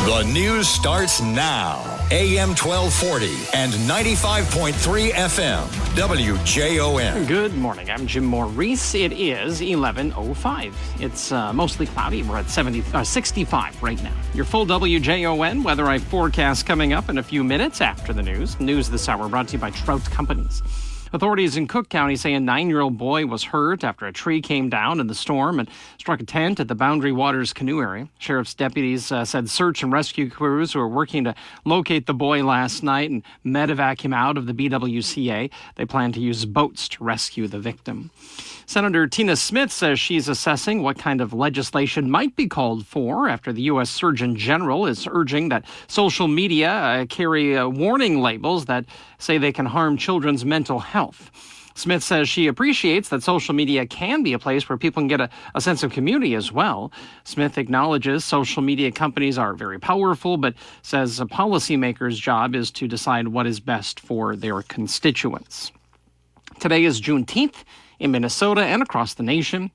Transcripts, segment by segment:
The news starts now. AM 1240 and 95.3 FM. WJON. Good morning. I'm Jim Maurice. It is 11:05. It's mostly cloudy. We're at 65 right now. Your full WJON weather eye forecast coming up in a few minutes after the news. News this hour brought to you by Trout Companies. Authorities in Cook County say a 9-year-old boy was hurt after a tree came down in the storm and struck a tent at the Boundary Waters canoe area. Sheriff's deputies said search and rescue crews who were working to locate the boy last night and medevac him out of the BWCA. They plan to use boats to rescue the victim. Senator Tina Smith says she's assessing what kind of legislation might be called for after the U.S. Surgeon General is urging that social media carry warning labels that say they can harm children's mental health. Smith says she appreciates that social media can be a place where people can get a sense of community as well. Smith acknowledges social media companies are very powerful, but says a policymaker's job is to decide what is best for their constituents. Today is Juneteenth in Minnesota and across the nation,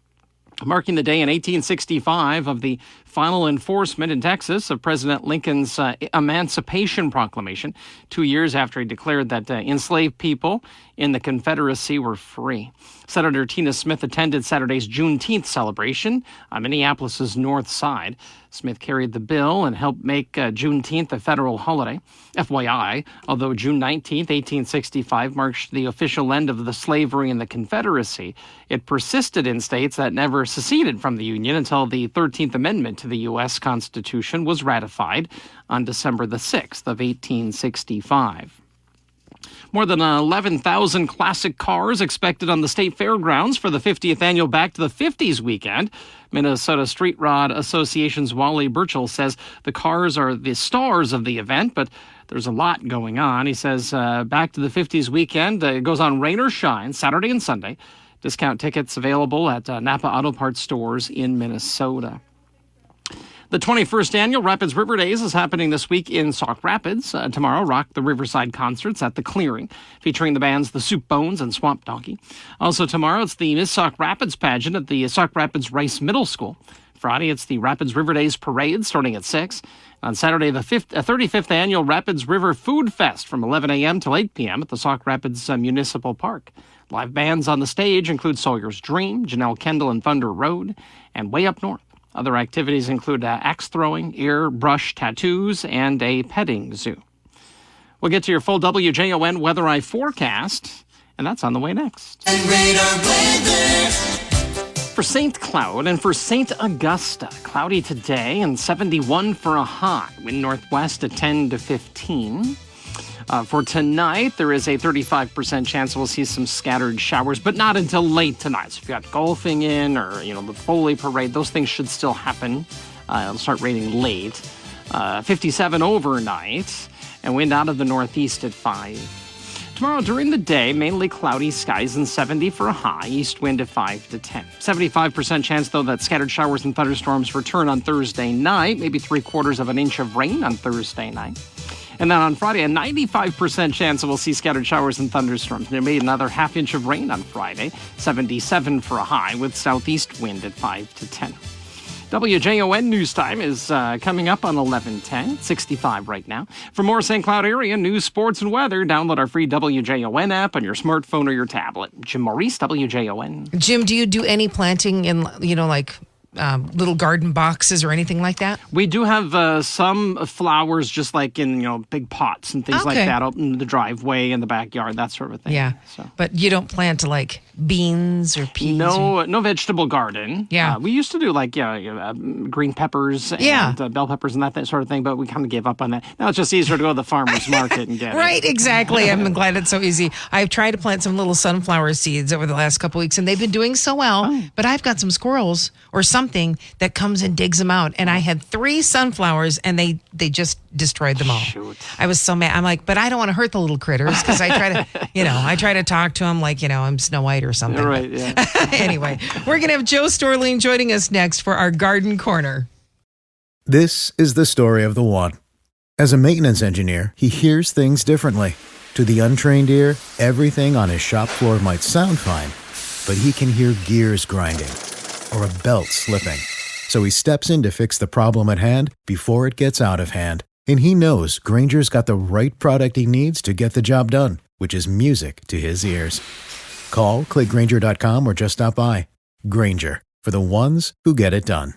marking the day in 1865 of the final enforcement in Texas of President Lincoln's Emancipation Proclamation, 2 years after he declared that enslaved people in the Confederacy were free. Senator Tina Smith attended Saturday's Juneteenth celebration on Minneapolis's North Side. Smith carried the bill and helped make Juneteenth a federal holiday. FYI, although June 19th, 1865 marked the official end of the slavery in the Confederacy, it persisted in states that never seceded from the Union until the 13th Amendment to the U.S. Constitution was ratified on December the 6th of 1865. More than 11,000 classic cars expected on the state fairgrounds for the 50th annual Back to the 50s weekend. Minnesota Street Rod Association's Wally Burchell says the cars are the stars of the event, but there's a lot going on. He says Back to the 50s weekend goes on rain or shine, Saturday and Sunday. Discount tickets available at Napa Auto Parts stores in Minnesota. The 21st Annual Rapids River Days is happening this week in Sauk Rapids. Tomorrow, Rock the Riverside Concerts at the Clearing, featuring the bands The Soup Bones and Swamp Donkey. Also tomorrow, it's the Miss Sauk Rapids pageant at the Sauk Rapids Rice Middle School. Friday, it's the Rapids River Days Parade starting at 6. On Saturday, the 35th Annual Rapids River Food Fest from 11 a.m. till 8 p.m. at the Sauk Rapids Municipal Park. Live bands on the stage include Sawyer's Dream, Janelle Kendall and Thunder Road, and Way Up North. Other activities include axe throwing, airbrush tattoos, and a petting zoo. We'll get to your full WJON weather eye forecast, and that's on the way next. For St. Cloud and for St. Augusta, cloudy today and 71 for a high. Wind northwest at 10 to 15. For tonight, there is a 35% chance we'll see some scattered showers, but not until late tonight. So if you got golfing in or, the Foley Parade, those things should still happen. It'll start raining late. 57 overnight, and wind out of the northeast at 5. Tomorrow during the day, mainly cloudy skies and 70 for a high, east wind at 5 to 10. 75% chance, though, that scattered showers and thunderstorms return on Thursday night, maybe 3/4 of an inch of rain on Thursday night. And then on Friday, a 95% chance that we'll see scattered showers and thunderstorms. There may be another half inch of rain on Friday, 77 for a high, with southeast wind at 5 to 10. WJON News Time is coming up on 11:10, 65 right now. For more St. Cloud area news, sports, and weather, download our free WJON app on your smartphone or your tablet. Jim Maurice, WJON. Jim, do you do any planting in, little garden boxes or anything like that? We do have some flowers just like in, big pots and things like that out in the driveway in the backyard, that sort of thing. Yeah. So. But you don't plant beans or peas? No vegetable garden. Yeah. We used to do green peppers and bell peppers and that sort of thing, but we kind of gave up on that. Now it's just easier to go to the farmer's market and get it. Right, exactly. I'm glad it's so easy. I've tried to plant some little sunflower seeds over the last couple weeks, and they've been doing so well, but I've got some squirrels or something that comes and digs them out, and I had 3 sunflowers, and they just destroyed them all. Shoot. I was so mad. I'm like, but I don't want to hurt the little critters, because I try to talk to them like, I'm Snow White or something. Right, yeah. Anyway, we're going to have Joe Storling joining us next for our Garden Corner. This is the story of the one. As a maintenance engineer, he hears things differently. To the untrained ear, everything on his shop floor might sound fine, but he can hear gears grinding or a belt slipping. So he steps in to fix the problem at hand before it gets out of hand. And he knows Granger's got the right product he needs to get the job done, which is music to his ears. Call, click Granger.com, or just stop by. Granger, for the ones who get it done.